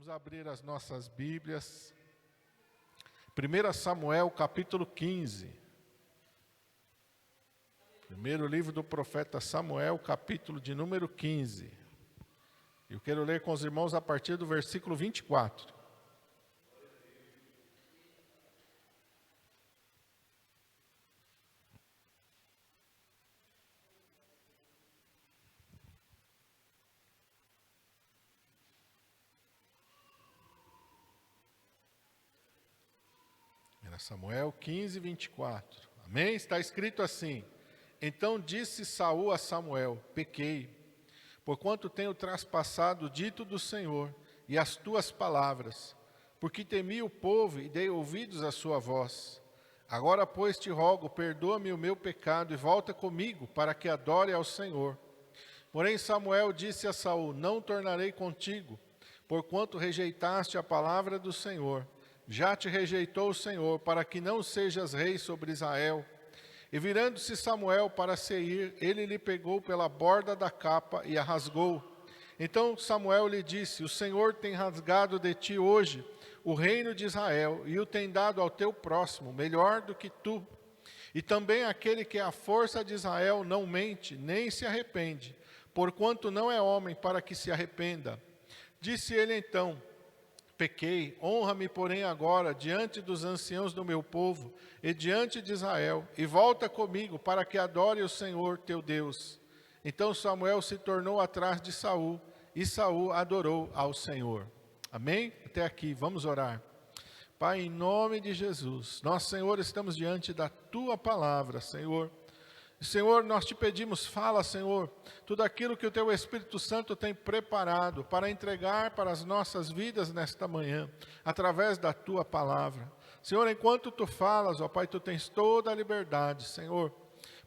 Vamos abrir as nossas Bíblias. 1 Samuel, capítulo 15. Primeiro livro do profeta Samuel, capítulo de número 15. Eu quero ler com os irmãos a partir do versículo 24. Samuel 15, 24. Amém? Está escrito assim: Então disse Saul a Samuel: Pequei, porquanto tenho traspassado o dito do Senhor e as tuas palavras, porque temi o povo e dei ouvidos à sua voz. Agora, pois, te rogo, perdoa-me o meu pecado e volta comigo, para que adore ao Senhor. Porém Samuel disse a Saul: Não tornarei contigo, porquanto rejeitaste a palavra do Senhor. Já te rejeitou o Senhor, para que não sejas rei sobre Israel. E virando-se Samuel para Seir, ele lhe pegou pela borda da capa e a rasgou. Então Samuel lhe disse: O Senhor tem rasgado de ti hoje o reino de Israel, e o tem dado ao teu próximo, melhor do que tu. E também aquele que é a força de Israel não mente, nem se arrepende, porquanto não é homem para que se arrependa. Disse ele então: Pequei, honra-me, porém, agora, diante dos anciãos do meu povo e diante de Israel, e volta comigo, para que adore o Senhor teu Deus. Então Samuel se tornou atrás de Saul, e Saul adorou ao Senhor. Amém? Até aqui, vamos orar. Pai, em nome de Jesus, nós, Senhor, estamos diante da tua palavra, Senhor. Senhor, nós te pedimos, fala, Senhor, tudo aquilo que o teu Espírito Santo tem preparado para entregar para as nossas vidas nesta manhã, através da tua palavra. Senhor, enquanto tu falas, ó Pai, tu tens toda a liberdade, Senhor,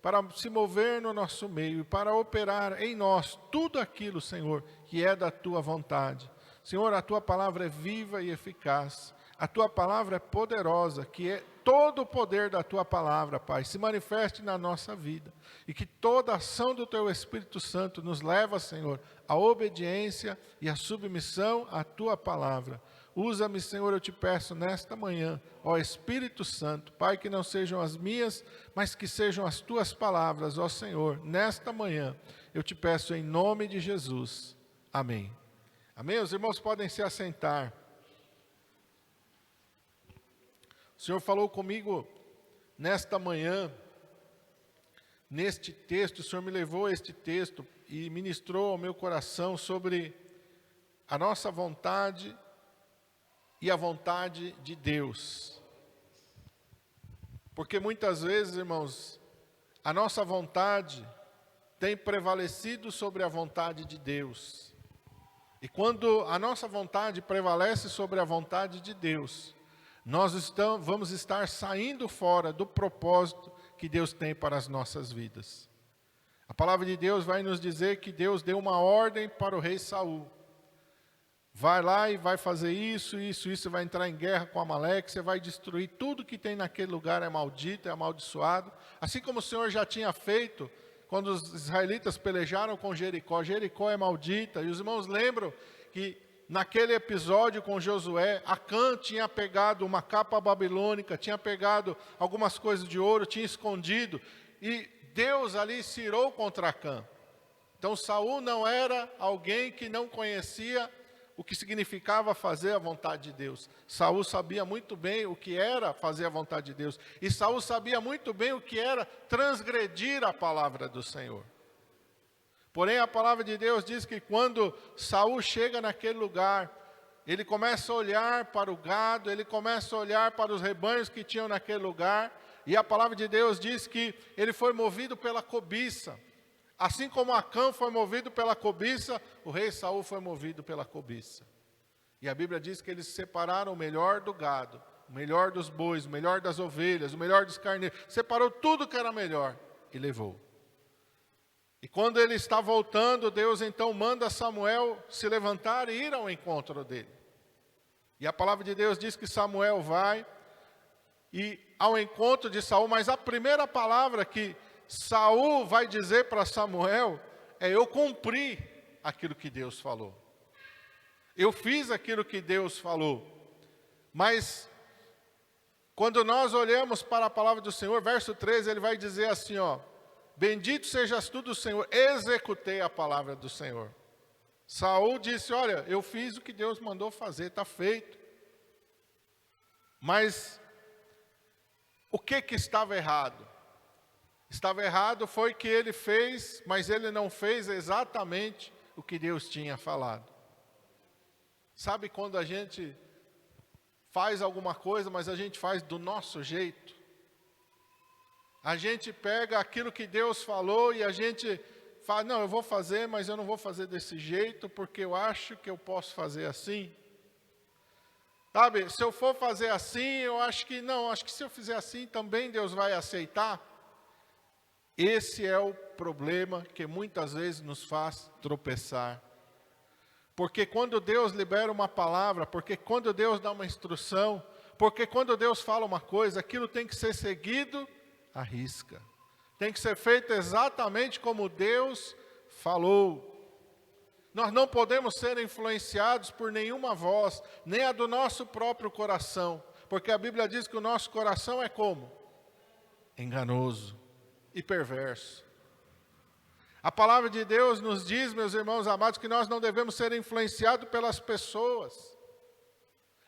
para se mover no nosso meio, para operar em nós tudo aquilo, Senhor, que é da tua vontade. Senhor, a tua palavra é viva e eficaz. A tua palavra é poderosa, que é todo o poder da tua palavra, Pai, se manifeste na nossa vida. E que toda ação do teu Espírito Santo nos leva, Senhor, à obediência e à submissão à tua palavra. Usa-me, Senhor, eu te peço nesta manhã, ó Espírito Santo, Pai, que não sejam as minhas, mas que sejam as tuas palavras, ó Senhor, nesta manhã. Eu te peço em nome de Jesus. Amém. Amém? Os irmãos podem se assentar. O Senhor falou comigo nesta manhã, neste texto, o Senhor me levou a este texto e ministrou ao meu coração sobre a nossa vontade e a vontade de Deus. Porque muitas vezes, irmãos, a nossa vontade tem prevalecido sobre a vontade de Deus. E quando a nossa vontade prevalece sobre a vontade de Deus, nós vamos estar saindo fora do propósito que Deus tem para as nossas vidas. A palavra de Deus vai nos dizer que Deus deu uma ordem para o rei Saul. Vai lá e vai fazer isso, vai entrar em guerra com Amaleque, você vai destruir tudo que tem naquele lugar, é maldito, é amaldiçoado. Assim como o Senhor já tinha feito quando os israelitas pelejaram com Jericó. Jericó é maldita, e os irmãos lembram que naquele episódio com Josué, Acã tinha pegado uma capa babilônica, tinha pegado algumas coisas de ouro, tinha escondido, e Deus ali se irou contra Acã. Então Saul não era alguém que não conhecia o que significava fazer a vontade de Deus. Saul sabia muito bem o que era fazer a vontade de Deus, e Saul sabia muito bem o que era transgredir a palavra do Senhor. Porém, a palavra de Deus diz que quando Saul chega naquele lugar, ele começa a olhar para o gado, ele começa a olhar para os rebanhos que tinham naquele lugar, e a palavra de Deus diz que ele foi movido pela cobiça. Assim como Acã foi movido pela cobiça, o rei Saul foi movido pela cobiça. E a Bíblia diz que eles separaram o melhor do gado, o melhor dos bois, o melhor das ovelhas, o melhor dos carneiros, separou tudo que era melhor e levou. E quando ele está voltando, Deus então manda Samuel se levantar e ir ao encontro dele. E a palavra de Deus diz que Samuel vai e ao encontro de Saul, mas a primeira palavra que Saul vai dizer para Samuel é: eu cumpri aquilo que Deus falou. Eu fiz aquilo que Deus falou. Mas, quando nós olhamos para a palavra do Senhor, verso 13, ele vai dizer assim, ó: bendito sejas tu do Senhor, executei a palavra do Senhor. Saul disse, olha, eu fiz o que Deus mandou fazer, está feito. Mas, o que estava errado? Estava errado foi que ele fez, mas ele não fez exatamente o que Deus tinha falado. Sabe quando a gente faz alguma coisa, mas a gente faz do nosso jeito? A gente pega aquilo que Deus falou e a gente fala, não, eu vou fazer, mas eu não vou fazer desse jeito, porque eu acho que eu posso fazer assim. Sabe, se eu for fazer assim, eu acho que não, acho que se eu fizer assim, também Deus vai aceitar. Esse é o problema que muitas vezes nos faz tropeçar. Porque quando Deus libera uma palavra, porque quando Deus dá uma instrução, porque quando Deus fala uma coisa, aquilo tem que ser seguido à risca. Tem que ser feito exatamente como Deus falou. Nós não podemos ser influenciados por nenhuma voz, nem a do nosso próprio coração. Porque a Bíblia diz que o nosso coração é como? Enganoso e perverso. A palavra de Deus nos diz, meus irmãos amados, que nós não devemos ser influenciados pelas pessoas.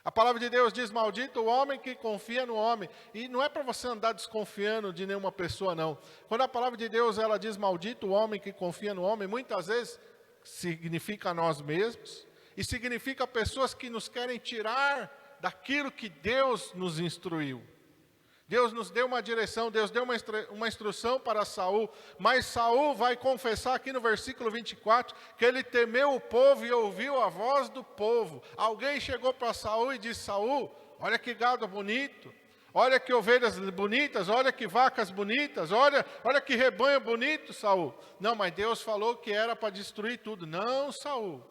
A palavra de Deus diz, maldito o homem que confia no homem. E não é para você andar desconfiando de nenhuma pessoa, não. Quando a palavra de Deus ela diz, maldito o homem que confia no homem, muitas vezes significa nós mesmos. E significa pessoas que nos querem tirar daquilo que Deus nos instruiu. Deus nos deu uma direção, Deus deu uma instrução para Saul, mas Saul vai confessar aqui no versículo 24, que ele temeu o povo e ouviu a voz do povo. Alguém chegou para Saul e disse, Saul, olha que gado bonito, olha que ovelhas bonitas, olha que vacas bonitas, olha que rebanho bonito, Saul. Não, mas Deus falou que era para destruir tudo. Não, Saul,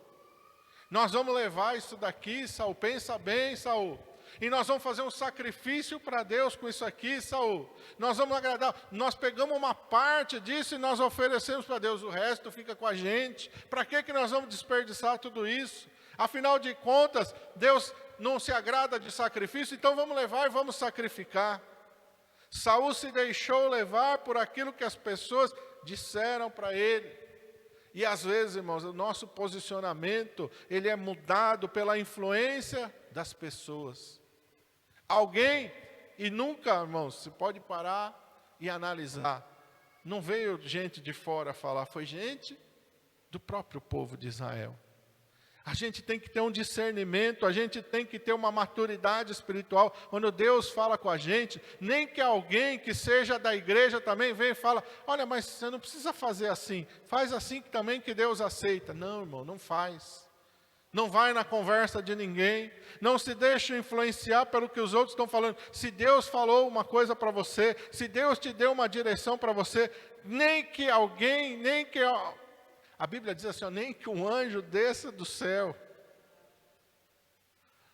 nós vamos levar isso daqui, Saul, pensa bem, Saul. E nós vamos fazer um sacrifício para Deus com isso aqui, Saul. Nós vamos agradar. Nós pegamos uma parte disso e nós oferecemos para Deus. O resto fica com a gente. Para que nós vamos desperdiçar tudo isso? Afinal de contas, Deus não se agrada de sacrifício, então vamos levar e vamos sacrificar. Saul se deixou levar por aquilo que as pessoas disseram para ele. E às vezes, irmãos, o nosso posicionamento, ele é mudado pela influência das pessoas. Alguém, e nunca, irmãos, se pode parar e analisar, não veio gente de fora falar, foi gente do próprio povo de Israel. A gente tem que ter um discernimento, a gente tem que ter uma maturidade espiritual. Quando Deus fala com a gente, nem que alguém que seja da igreja também venha e fala, olha, mas você não precisa fazer assim, faz assim também que Deus aceita. Não, irmão, não faz. Não vai na conversa de ninguém, não se deixe influenciar pelo que os outros estão falando. Se Deus falou uma coisa para você, se Deus te deu uma direção para você, nem que alguém, nem que... A Bíblia diz assim, ó, nem que um anjo desça do céu.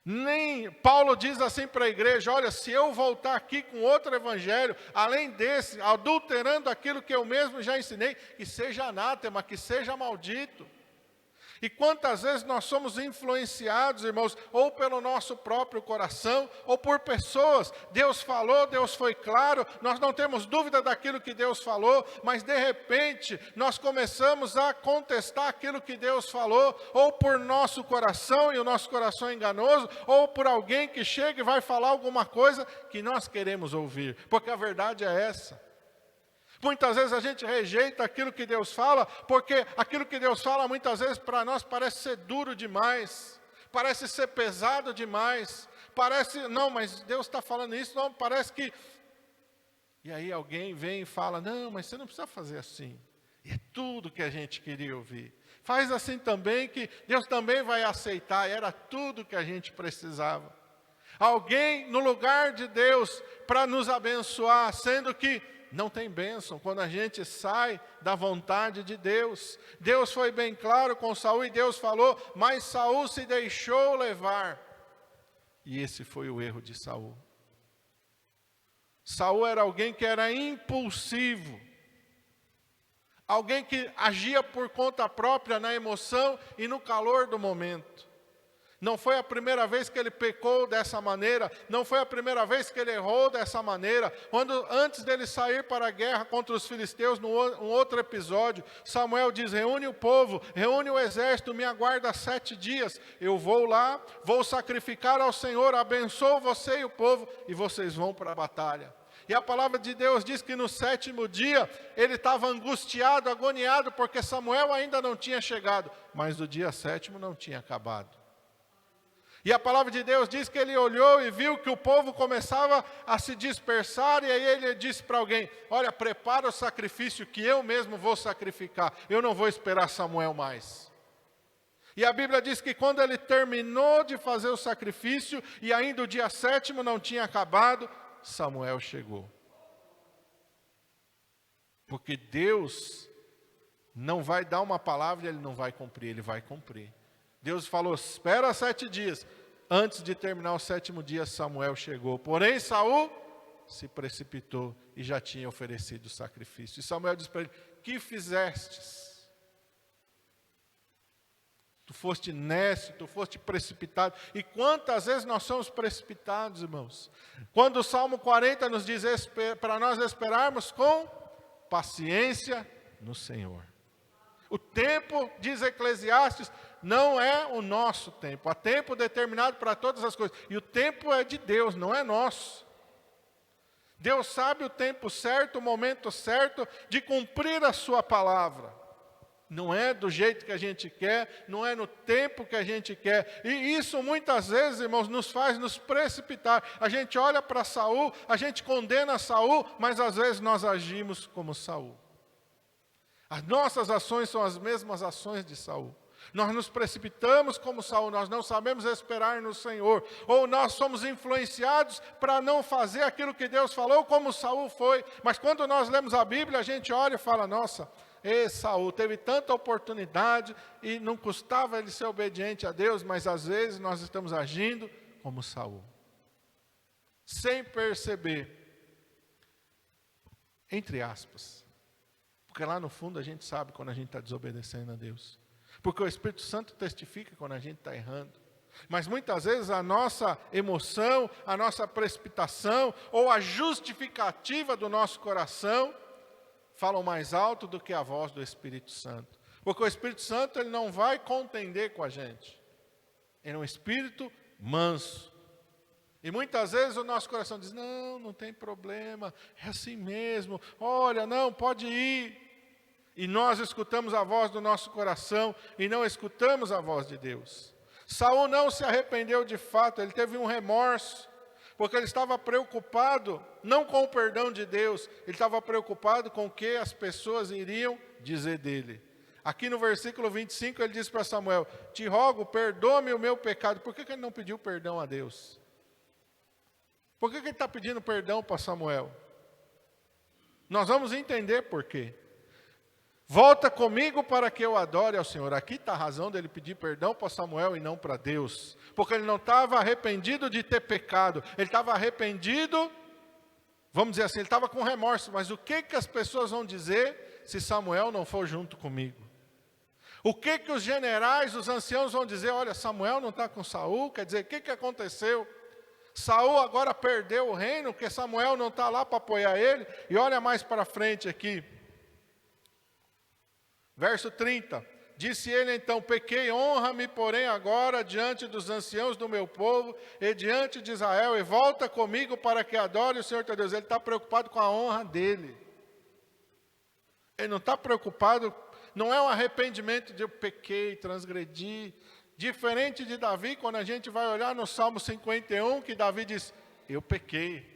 Nem, Paulo diz assim para a igreja, olha, se eu voltar aqui com outro evangelho, além desse, adulterando aquilo que eu mesmo já ensinei, que seja anátema, que seja maldito. E quantas vezes nós somos influenciados, irmãos, ou pelo nosso próprio coração, ou por pessoas. Deus falou, Deus foi claro, nós não temos dúvida daquilo que Deus falou, mas de repente nós começamos a contestar aquilo que Deus falou, ou por nosso coração, e o nosso coração é enganoso, ou por alguém que chega e vai falar alguma coisa que nós queremos ouvir, porque a verdade é essa. Muitas vezes a gente rejeita aquilo que Deus fala, porque aquilo que Deus fala muitas vezes para nós parece ser duro demais, parece ser pesado demais, parece, não, mas Deus está falando isso, não, parece que... E aí alguém vem e fala, não, mas você não precisa fazer assim. E é tudo que a gente queria ouvir. Faz assim também que Deus também vai aceitar, era tudo que a gente precisava. Alguém no lugar de Deus para nos abençoar, sendo que não tem bênção quando a gente sai da vontade de Deus. Deus foi bem claro com Saul e Deus falou, mas Saul se deixou levar. E esse foi o erro de Saul. Saul era alguém que era impulsivo. Alguém que agia por conta própria na emoção e no calor do momento. Não foi a primeira vez que ele pecou dessa maneira, não foi a primeira vez que ele errou dessa maneira. Antes dele sair para a guerra contra os filisteus, num outro episódio, Samuel diz: reúne o povo, reúne o exército, me aguarda 7 dias. Eu vou lá, vou sacrificar ao Senhor, abençoo você e o povo, e vocês vão para a batalha. E a palavra de Deus diz que no 7º dia, ele estava angustiado, agoniado, porque Samuel ainda não tinha chegado, mas o dia 7º não tinha acabado. E a palavra de Deus diz que ele olhou e viu que o povo começava a se dispersar, e aí ele disse para alguém: olha, prepara o sacrifício que eu mesmo vou sacrificar, eu não vou esperar Samuel mais. E a Bíblia diz que quando ele terminou de fazer o sacrifício, e ainda o dia 7º não tinha acabado, Samuel chegou. Porque Deus não vai dar uma palavra e ele não vai cumprir, ele vai cumprir. Deus falou: espera 7 dias. Antes de terminar o 7º dia, Samuel chegou. Porém, Saul se precipitou e já tinha oferecido o sacrifício. E Samuel disse para ele: que fizestes? Tu foste nécio, tu foste precipitado. E quantas vezes nós somos precipitados, irmãos? Quando o Salmo 40 nos diz para nós esperarmos com paciência no Senhor. O tempo, diz Eclesiastes, não é o nosso tempo. Há tempo determinado para todas as coisas. E o tempo é de Deus, não é nosso. Deus sabe o tempo certo, o momento certo de cumprir a sua palavra. Não é do jeito que a gente quer, não é no tempo que a gente quer. E isso muitas vezes, irmãos, nos faz nos precipitar. A gente olha para Saul, a gente condena Saul, mas às vezes nós agimos como Saul. As nossas ações são as mesmas ações de Saul. Nós nos precipitamos como Saul, nós não sabemos esperar no Senhor. Ou nós somos influenciados para não fazer aquilo que Deus falou, como Saul foi. Mas quando nós lemos a Bíblia, a gente olha e fala: nossa, Saul teve tanta oportunidade e não custava ele ser obediente a Deus, mas às vezes nós estamos agindo como Saul. Sem perceber. Entre aspas. Porque lá no fundo a gente sabe quando a gente está desobedecendo a Deus. Porque o Espírito Santo testifica quando a gente está errando. Mas muitas vezes a nossa emoção, a nossa precipitação, ou a justificativa do nosso coração, falam mais alto do que a voz do Espírito Santo. Porque o Espírito Santo ele não vai contender com a gente. Ele é um Espírito manso. E muitas vezes o nosso coração diz: não tem problema, é assim mesmo, olha, não, pode ir. E nós escutamos a voz do nosso coração e não escutamos a voz de Deus. Saul não se arrependeu de fato, ele teve um remorso, porque ele estava preocupado, não com o perdão de Deus, ele estava preocupado com o que as pessoas iriam dizer dele. Aqui no versículo 25 ele diz para Samuel: te rogo, perdoa-me o meu pecado. Por que ele não pediu perdão a Deus? Por que ele está pedindo perdão para Samuel? Nós vamos entender por quê. Volta comigo para que eu adore ao Senhor. Aqui está a razão dele pedir perdão para Samuel e não para Deus. Porque ele não estava arrependido de ter pecado. Ele estava arrependido, vamos dizer assim, ele estava com remorso. Mas o que as pessoas vão dizer se Samuel não for junto comigo? O que os generais, os anciãos vão dizer? Olha, Samuel não está com Saul, quer dizer, o que aconteceu? Saul agora perdeu o reino, porque Samuel não está lá para apoiar ele. E olha mais para frente aqui. Verso 30, disse ele então: pequei, honra-me, porém, agora diante dos anciãos do meu povo e diante de Israel, e volta comigo para que adore o Senhor teu Deus. Ele está preocupado com a honra dele. Ele não está preocupado, não é um arrependimento de eu pequei, transgredi. Diferente de Davi, quando a gente vai olhar no Salmo 51, que Davi diz: eu pequei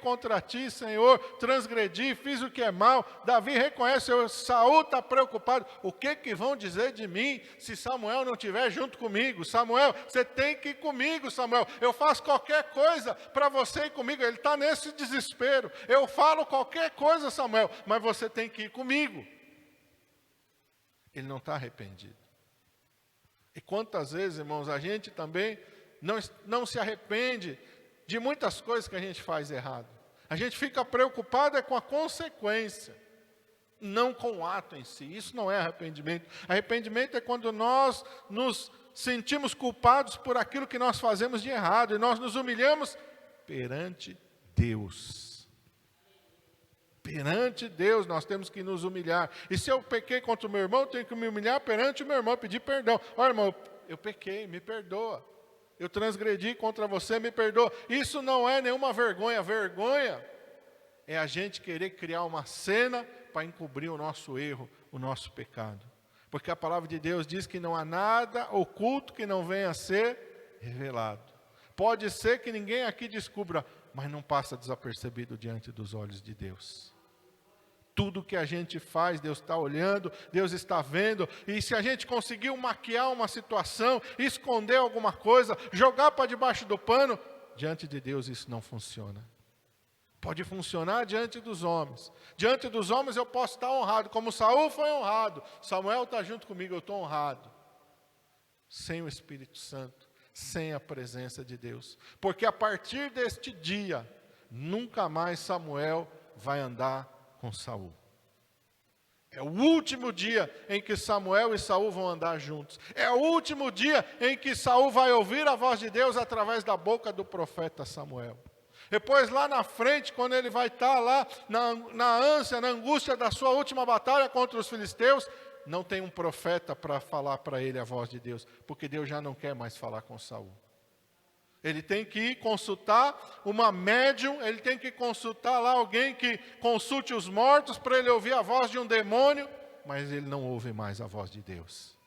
contra ti, Senhor, transgredi, fiz o que é mal. Davi reconhece, Saul está preocupado, o que vão dizer de mim se Samuel não estiver junto comigo? Samuel, você tem que ir comigo, Samuel, eu faço qualquer coisa para você ir comigo. Ele está nesse desespero, eu falo qualquer coisa, Samuel, mas você tem que ir comigo. Ele não está arrependido. E quantas vezes, irmãos, a gente também não se arrepende de muitas coisas que a gente faz errado. A gente fica preocupado com a consequência, não com o ato em si. Isso não é arrependimento. Arrependimento é quando nós nos sentimos culpados por aquilo que nós fazemos de errado, e nós nos humilhamos perante Deus. Perante Deus nós temos que nos humilhar. E se eu pequei contra o meu irmão, eu tenho que me humilhar perante o meu irmão, pedir perdão. Olha, irmão, eu pequei, me perdoa. Eu transgredi contra você, me perdoa. Isso não é nenhuma vergonha. Vergonha é a gente querer criar uma cena para encobrir o nosso erro, o nosso pecado. Porque a palavra de Deus diz que não há nada oculto que não venha a ser revelado. Pode ser que ninguém aqui descubra, mas não passa desapercebido diante dos olhos de Deus. Tudo que a gente faz, Deus está olhando, Deus está vendo. E se a gente conseguiu maquiar uma situação, esconder alguma coisa, jogar para debaixo do pano, diante de Deus isso não funciona. Pode funcionar diante dos homens. Diante dos homens eu posso estar honrado, como Saul foi honrado. Samuel está junto comigo, eu estou honrado. Sem o Espírito Santo, sem a presença de Deus. Porque a partir deste dia, nunca mais Samuel vai andar com Saul. É o último dia em que Samuel e Saul vão andar juntos. É o último dia em que Saul vai ouvir a voz de Deus através da boca do profeta Samuel. Depois lá na frente, quando ele vai estar lá na ânsia, na angústia da sua última batalha contra os filisteus, não tem um profeta para falar para ele a voz de Deus, porque Deus já não quer mais falar com Saul. Ele tem que ir consultar uma médium, ele tem que consultar lá alguém que consulte os mortos para ele ouvir a voz de um demônio, mas ele não ouve mais a voz de Deus.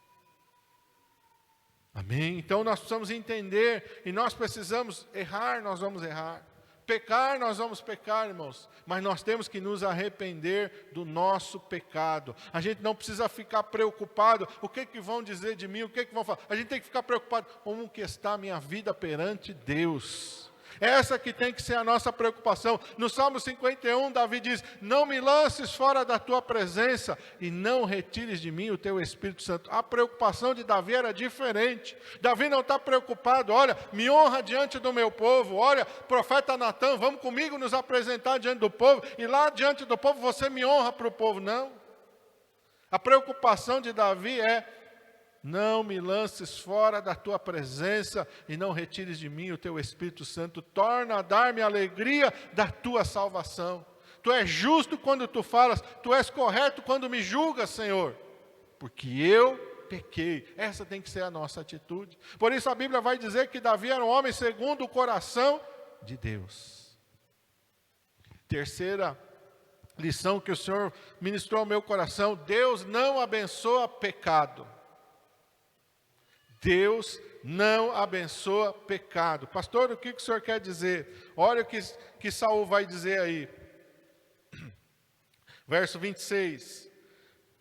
Amém? Então nós precisamos entender, e nós precisamos errar, nós vamos errar. Pecar, nós vamos pecar, irmãos, mas nós temos que nos arrepender do nosso pecado. A gente não precisa ficar preocupado, o que vão dizer de mim, o que vão falar. A gente tem que ficar preocupado, como que está a minha vida perante Deus. Essa que tem que ser a nossa preocupação. No Salmo 51, Davi diz, não me lances fora da tua presença e não retires de mim o teu Espírito Santo. A preocupação de Davi era diferente. Davi não está preocupado, olha, me honra diante do meu povo, olha, profeta Natã, vamos comigo nos apresentar diante do povo, e lá diante do povo você me honra para o povo. Não. A preocupação de Davi é, não me lances fora da tua presença e não retires de mim o teu Espírito Santo. Torna a dar-me a alegria da tua salvação. Tu és justo quando tu falas, tu és correto quando me julgas, Senhor, porque eu pequei. Essa tem que ser a nossa atitude. Por isso a Bíblia vai dizer que Davi era um homem segundo o coração de Deus. Terceira lição que o Senhor ministrou ao meu coração: Deus não abençoa pecado. Deus não abençoa pecado. Pastor, o que o senhor quer dizer? Olha o que Saul vai dizer aí. Verso 26.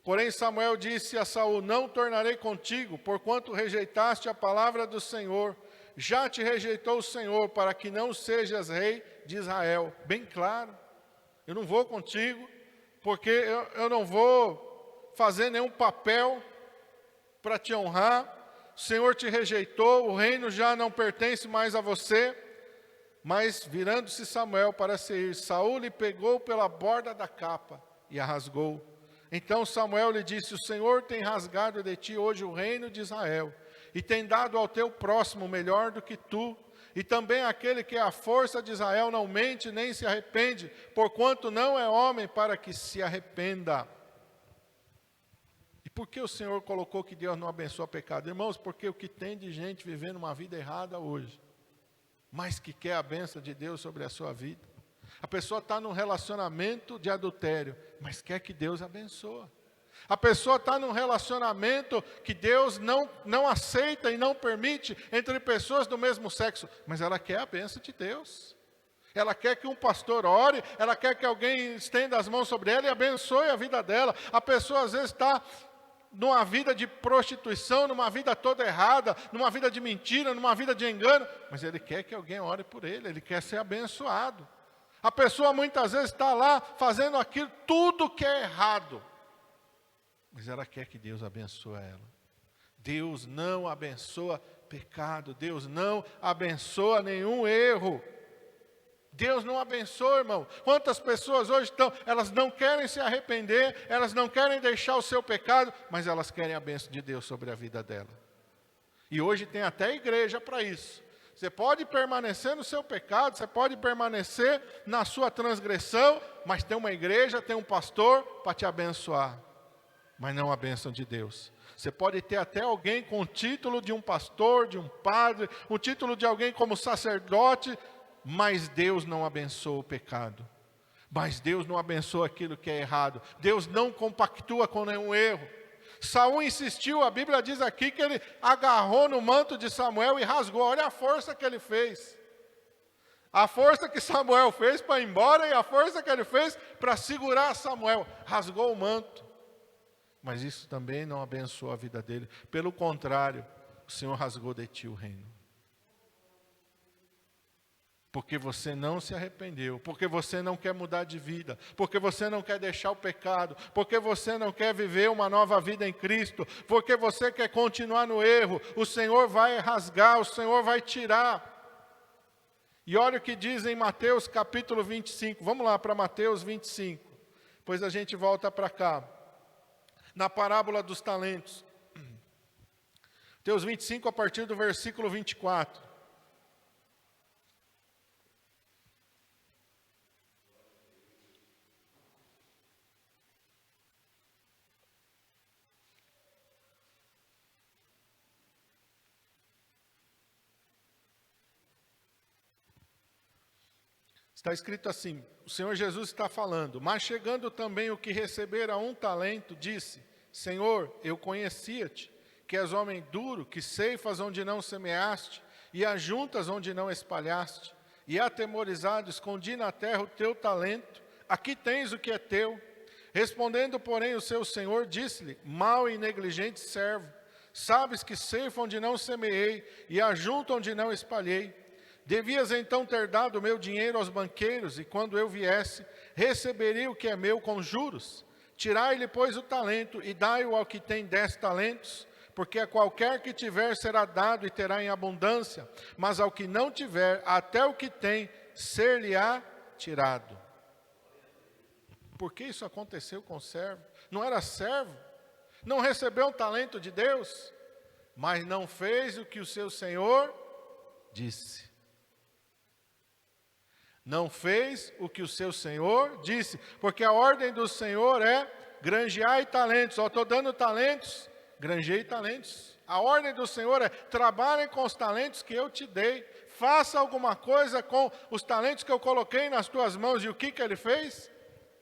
Porém Samuel disse a Saul, não tornarei contigo, porquanto rejeitaste a palavra do Senhor. Já te rejeitou o Senhor, para que não sejas rei de Israel. Bem claro. Eu não vou contigo, porque eu não vou fazer nenhum papel para te honrar. O Senhor te rejeitou, o reino já não pertence mais a você. Mas virando-se Samuel para sair, Saul lhe pegou pela borda da capa e a rasgou. Então Samuel lhe disse, o Senhor tem rasgado de ti hoje o reino de Israel, e tem dado ao teu próximo melhor do que tu. E também aquele que é a força de Israel não mente nem se arrepende, porquanto não é homem para que se arrependa. Por que o Senhor colocou que Deus não abençoa pecado? Irmãos, porque o que tem de gente vivendo uma vida errada hoje, mas que quer a bênção de Deus sobre a sua vida. A pessoa está num relacionamento de adultério, mas quer que Deus abençoe. A pessoa está num relacionamento que Deus não aceita e não permite entre pessoas do mesmo sexo, mas ela quer a bênção de Deus. Ela quer que um pastor ore, ela quer que alguém estenda as mãos sobre ela e abençoe a vida dela. A pessoa às vezes está numa vida de prostituição, numa vida toda errada, numa vida de mentira, numa vida de engano, mas ele quer que alguém ore por ele quer ser abençoado. A pessoa muitas vezes está lá fazendo aquilo, tudo que é errado, mas ela quer que Deus abençoe ela. Deus não abençoa pecado, Deus não abençoa nenhum erro. Deus não abençoa, irmão. Quantas pessoas hoje estão, elas não querem se arrepender, elas não querem deixar o seu pecado, mas elas querem a bênção de Deus sobre a vida dela. E hoje tem até igreja para isso. Você pode permanecer no seu pecado, você pode permanecer na sua transgressão, mas tem uma igreja, tem um pastor para te abençoar, mas não a bênção de Deus. Você pode ter até alguém com o título de um pastor, de um padre, o título de alguém como sacerdote, mas Deus não abençoa o pecado. Mas Deus não abençoa aquilo que é errado. Deus não compactua com nenhum erro. Saul insistiu, a Bíblia diz aqui que ele agarrou no manto de Samuel e rasgou. Olha a força que ele fez. A força que Samuel fez para ir embora e a força que ele fez para segurar Samuel. Rasgou o manto. Mas isso também não abençoou a vida dele. Pelo contrário, o Senhor rasgou de ti o reino. Porque você não se arrependeu, porque você não quer mudar de vida, porque você não quer deixar o pecado, porque você não quer viver uma nova vida em Cristo, porque você quer continuar no erro, o Senhor vai rasgar, o Senhor vai tirar. E olha o que diz em Mateus capítulo 25, vamos lá para Mateus 25, depois a gente volta para cá, na parábola dos talentos, Mateus 25 a partir do versículo 24. Está escrito assim, o Senhor Jesus está falando, mas chegando também o que recebera 1 talento, disse, Senhor, eu conhecia-te, que és homem duro, que ceifas onde não semeaste, e ajuntas onde não espalhaste, e atemorizado escondi na terra o teu talento, aqui tens o que é teu. Respondendo, porém, o seu senhor, disse-lhe, mau e negligente servo, sabes que ceifo onde não semeei, e ajunto onde não espalhei. Devias então ter dado o meu dinheiro aos banqueiros, e quando eu viesse, receberia o que é meu com juros. Tirai-lhe, pois, o talento, e dai-o ao que tem 10 talentos, porque a qualquer que tiver será dado e terá em abundância, mas ao que não tiver, até o que tem, ser-lhe-á tirado. Por que isso aconteceu com o servo? Não era servo? Não recebeu um talento de Deus? Mas não fez o que o seu senhor disse. Não fez o que o seu senhor disse, porque a ordem do Senhor é granjeai talentos. Estou dando talentos, granjeie talentos. A ordem do Senhor é trabalhem com os talentos que eu te dei. Faça alguma coisa com os talentos que eu coloquei nas tuas mãos. E o que ele fez?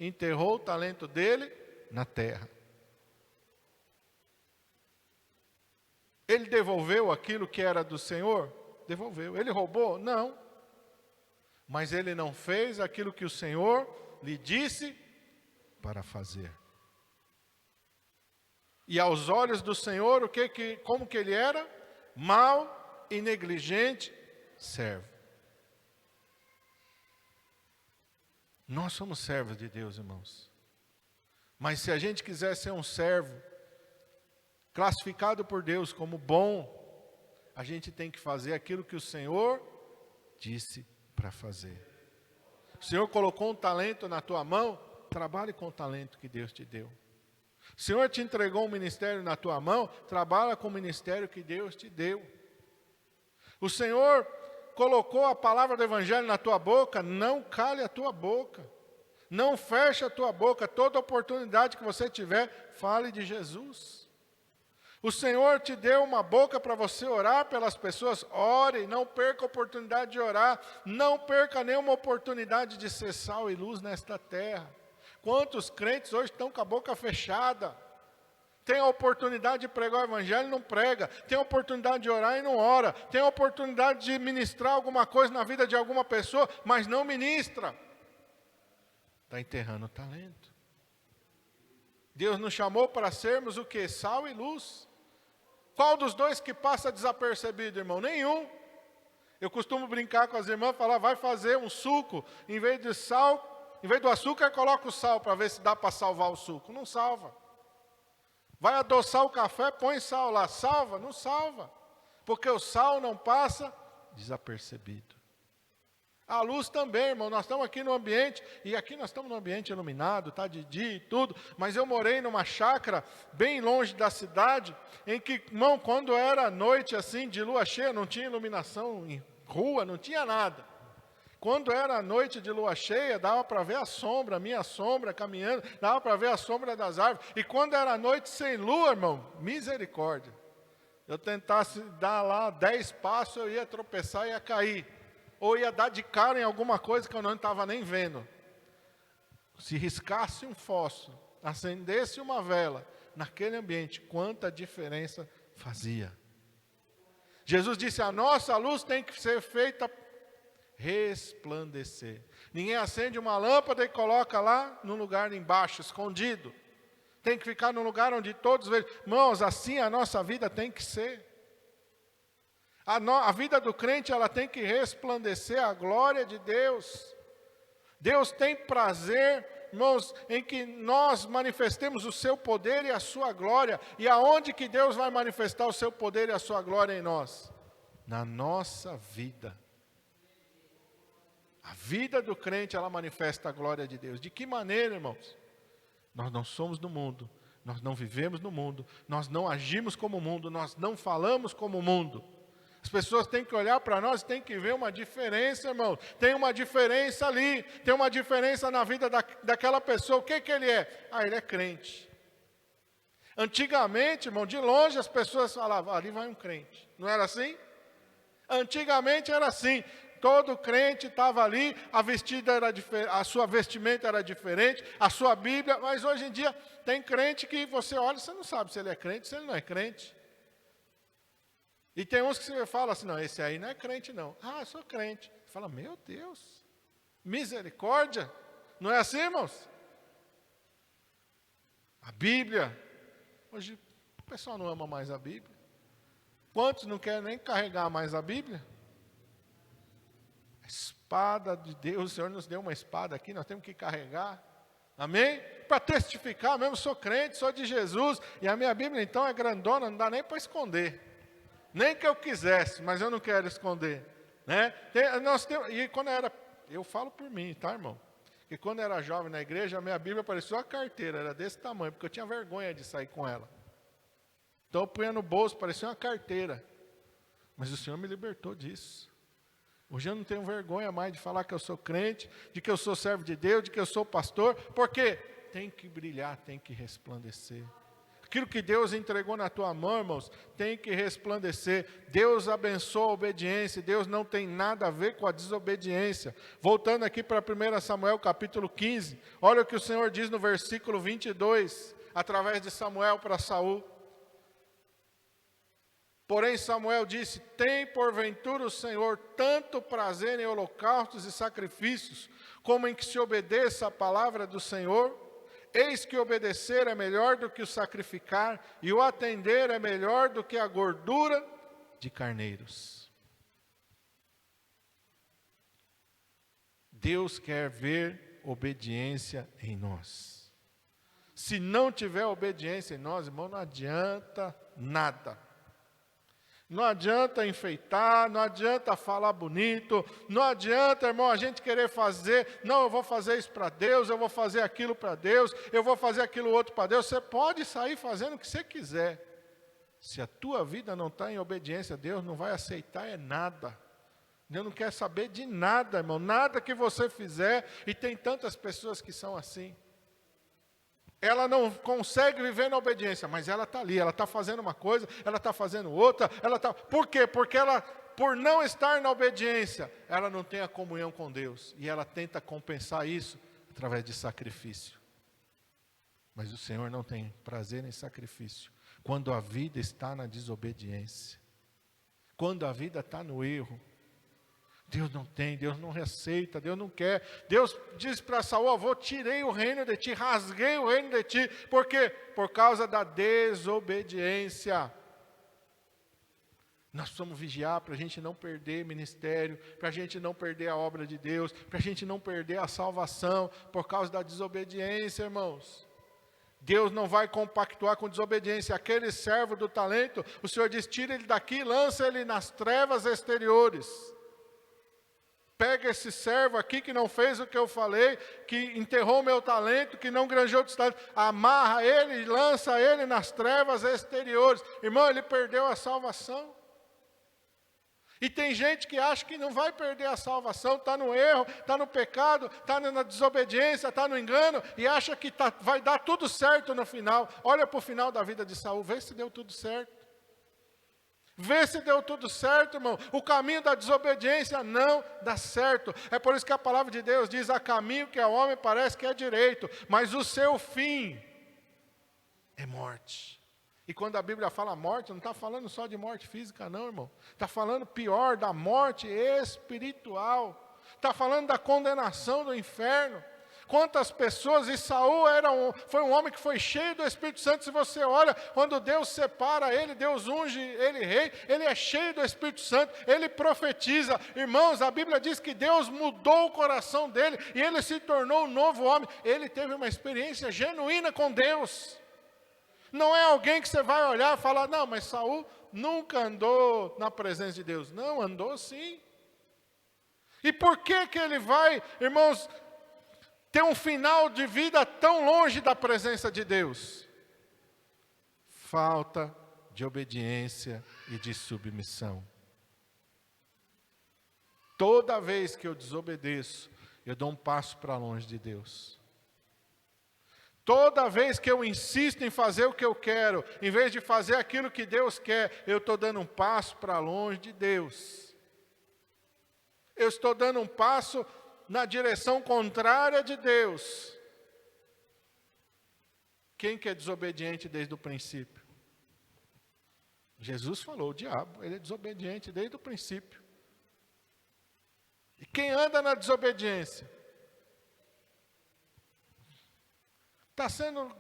Enterrou o talento dele na terra. Ele devolveu aquilo que era do Senhor? Devolveu. Ele roubou? Não. Mas ele não fez aquilo que o Senhor lhe disse para fazer. E aos olhos do Senhor, como que ele era? Mau e negligente servo. Nós somos servos de Deus, irmãos. Mas se a gente quiser ser um servo classificado por Deus como bom, a gente tem que fazer aquilo que o Senhor disse para fazer. O Senhor colocou um talento na tua mão, trabalhe com o talento que Deus te deu. O Senhor te entregou um ministério na tua mão, trabalha com o ministério que Deus te deu. O Senhor colocou a palavra do Evangelho na tua boca, não cale a tua boca. Não feche a tua boca, toda oportunidade que você tiver, fale de Jesus. O Senhor te deu uma boca para você orar pelas pessoas, ore, não perca a oportunidade de orar, não perca nenhuma oportunidade de ser sal e luz nesta terra. Quantos crentes hoje estão com a boca fechada? Tem a oportunidade de pregar o Evangelho e não prega, tem a oportunidade de orar e não ora, tem a oportunidade de ministrar alguma coisa na vida de alguma pessoa, mas não ministra. Está enterrando o talento. Deus nos chamou para sermos o quê? Sal e luz. Qual dos dois que passa desapercebido, irmão? Nenhum. Eu costumo brincar com as irmãs, falar, vai fazer um suco, em vez de sal, em vez do açúcar, coloca o sal para ver se dá para salvar o suco. Não salva. Vai adoçar o café, põe sal lá. Salva? Não salva. Porque o sal não passa desapercebido. A luz também, irmão, nós estamos aqui no ambiente, e aqui nós estamos num ambiente iluminado, está de dia e tudo, mas eu morei numa chácara, bem longe da cidade, em que, irmão, quando era noite assim, de lua cheia, não tinha iluminação em rua, não tinha nada. Quando era noite de lua cheia, dava para ver a sombra, a minha sombra caminhando, dava para ver a sombra das árvores, e quando era noite sem lua, irmão, misericórdia. Eu tentasse dar lá 10 passos, eu ia tropeçar e ia cair. Ou ia dar de cara em alguma coisa que eu não estava nem vendo. Se riscasse um fósforo, acendesse uma vela, naquele ambiente, quanta diferença fazia. Jesus disse, a nossa luz tem que ser feita resplandecer. Ninguém acende uma lâmpada e coloca lá no lugar embaixo, escondido. Tem que ficar no lugar onde todos vejam. Irmãos, assim a nossa vida tem que ser. A vida do crente, ela tem que resplandecer a glória de Deus. Deus tem prazer, irmãos, em que nós manifestemos o seu poder e a sua glória. E aonde que Deus vai manifestar o seu poder e a sua glória em nós? Na nossa vida. A vida do crente, ela manifesta a glória de Deus. De que maneira, irmãos? Nós não somos do mundo, nós não vivemos no mundo, nós não agimos como o mundo, nós não falamos como o mundo. As pessoas têm que olhar para nós e têm que ver uma diferença, irmão. Tem uma diferença ali, tem uma diferença na vida daquela pessoa. O que ele é? Ah, ele é crente. Antigamente, irmão, de longe as pessoas falavam, ali vai um crente. Não era assim? Antigamente era assim. Todo crente estava ali, a sua vestimenta era diferente, a sua Bíblia, mas hoje em dia tem crente que você olha e você não sabe se ele é crente, se ele não é crente. E tem uns que você fala assim, não, esse aí não é crente não. Ah, eu sou crente. Você fala, meu Deus, misericórdia. Não é assim, irmãos? A Bíblia, hoje o pessoal não ama mais a Bíblia. Quantos não querem nem carregar mais a Bíblia? A espada de Deus, o Senhor nos deu uma espada aqui, nós temos que carregar. Amém? Para testificar, mesmo sou crente, sou de Jesus. E a minha Bíblia então é grandona, não dá nem para esconder. Nem que eu quisesse, mas eu não quero esconder. Né? E quando eu falo por mim, tá, irmão? Que quando eu era jovem na igreja, a minha Bíblia parecia uma carteira, era desse tamanho, porque eu tinha vergonha de sair com ela. Então eu punha no bolso, parecia uma carteira. Mas o Senhor me libertou disso. Hoje eu não tenho vergonha mais de falar que eu sou crente, de que eu sou servo de Deus, de que eu sou pastor, porque tem que brilhar, tem que resplandecer. Aquilo que Deus entregou na tua mão, irmãos, tem que resplandecer. Deus abençoa a obediência, Deus não tem nada a ver com a desobediência. Voltando aqui para 1 Samuel capítulo 15, olha o que o Senhor diz no versículo 22, através de Samuel para Saul. Porém Samuel disse, tem porventura o Senhor tanto prazer em holocaustos e sacrifícios, como em que se obedeça a palavra do Senhor? Eis que obedecer é melhor do que o sacrificar, e o atender é melhor do que a gordura de carneiros. Deus quer ver obediência em nós. Se não tiver obediência em nós, irmão, não adianta nada. Não adianta enfeitar, não adianta falar bonito, não adianta, irmão, a gente querer fazer, não, eu vou fazer isso para Deus, eu vou fazer aquilo para Deus, eu vou fazer aquilo outro para Deus. Você pode sair fazendo o que você quiser. Se a tua vida não está em obediência, Deus não vai aceitar é nada. Deus não quer saber de nada, irmão, nada que você fizer, e tem tantas pessoas que são assim. Ela não consegue viver na obediência, mas ela está ali, ela está fazendo uma coisa, ela está fazendo outra, Por quê? Porque ela, por não estar na obediência, ela não tem a comunhão com Deus, e ela tenta compensar isso através de sacrifício. Mas o Senhor não tem prazer em sacrifício, quando a vida está na desobediência, quando a vida está no erro. Deus não tem, Deus não aceita, Deus não quer. Deus diz para Saul, tirei o reino de ti, rasguei o reino de ti. Por quê? Por causa da desobediência. Nós precisamos vigiar para a gente não perder ministério, para a gente não perder a obra de Deus, para a gente não perder a salvação, por causa da desobediência, irmãos. Deus não vai compactuar com desobediência. Aquele servo do talento, o Senhor diz, tira ele daqui, lança ele nas trevas exteriores. Pega esse servo aqui que não fez o que eu falei, que enterrou meu talento, que não granjeou dos talentos, amarra ele e lança ele nas trevas exteriores. Irmão, ele perdeu a salvação. E tem gente que acha que não vai perder a salvação, está no erro, está no pecado, está na desobediência, está no engano, e acha que vai dar tudo certo no final. Olha para o final da vida de Saul, vê se deu tudo certo. Vê se deu tudo certo, irmão. O caminho da desobediência não dá certo. É por isso que a palavra de Deus diz: há caminho que ao homem parece que é direito, mas o seu fim é morte. E quando a Bíblia fala morte, não está falando só de morte física não, irmão. Está falando pior, da morte espiritual. Está falando da condenação do inferno. Quantas pessoas, e Saul foi um homem que foi cheio do Espírito Santo. Se você olha, quando Deus separa ele, Deus unge ele rei, ele é cheio do Espírito Santo, ele profetiza. Irmãos, a Bíblia diz que Deus mudou o coração dele, e ele se tornou um novo homem. Ele teve uma experiência genuína com Deus. Não é alguém que você vai olhar e falar: não, mas Saul nunca andou na presença de Deus. Não, andou sim. E por que ele vai, irmãos, ter um final de vida tão longe da presença de Deus? Falta de obediência e de submissão. Toda vez que eu desobedeço, eu dou um passo para longe de Deus. Toda vez que eu insisto em fazer o que eu quero, em vez de fazer aquilo que Deus quer, eu estou dando um passo para longe de Deus. Eu estou dando um passo na direção contrária de Deus. Quem que é desobediente desde o princípio? Jesus falou: o diabo, ele é desobediente desde o princípio. E quem anda na desobediência? Está sendo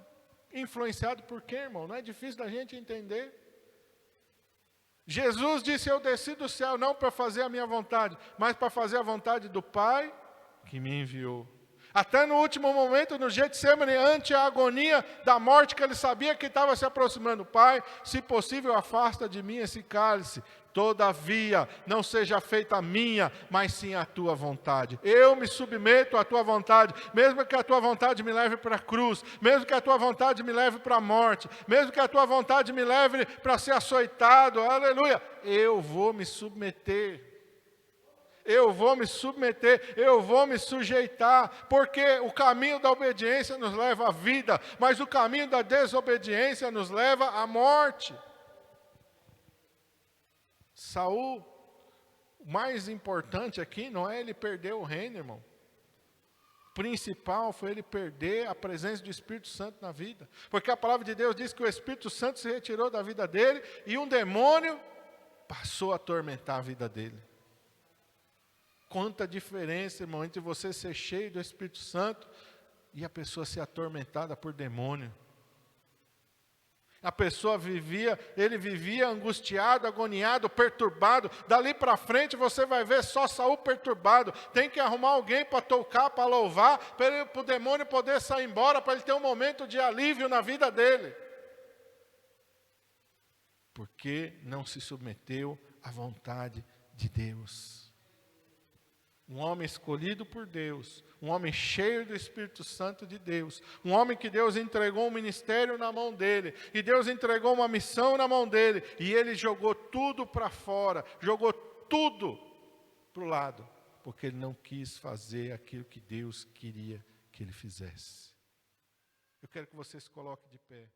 influenciado por quê, irmão? Não é difícil da gente entender. Jesus disse: eu desci do céu não para fazer a minha vontade, mas para fazer a vontade do Pai que me enviou. Até no último momento, no Getsemane, ante a agonia da morte, que ele sabia que estava se aproximando: Pai, se possível, afasta de mim esse cálice. Todavia, não seja feita a minha, mas sim a tua vontade. Eu me submeto à tua vontade, mesmo que a tua vontade me leve para a cruz, mesmo que a tua vontade me leve para a morte, mesmo que a tua vontade me leve para ser açoitado, aleluia. Eu vou me submeter. Eu vou me submeter, eu vou me sujeitar, porque o caminho da obediência nos leva à vida, mas o caminho da desobediência nos leva à morte. Saul, o mais importante aqui não é ele perder o reino, irmão. O principal foi ele perder a presença do Espírito Santo na vida. Porque a palavra de Deus diz que o Espírito Santo se retirou da vida dele e um demônio passou a atormentar a vida dele. Quanta diferença, irmão, entre você ser cheio do Espírito Santo e a pessoa ser atormentada por demônio. A pessoa ele vivia angustiado, agoniado, perturbado. Dali para frente você vai ver só Saul perturbado. Tem que arrumar alguém para tocar, para louvar, para o demônio poder sair embora, para ele ter um momento de alívio na vida dele. Porque não se submeteu à vontade de Deus. Um homem escolhido por Deus, um homem cheio do Espírito Santo de Deus, um homem que Deus entregou um ministério na mão dele, e Deus entregou uma missão na mão dele, e ele jogou tudo para fora, jogou tudo para o lado, porque ele não quis fazer aquilo que Deus queria que ele fizesse. Eu quero que você se coloque de pé.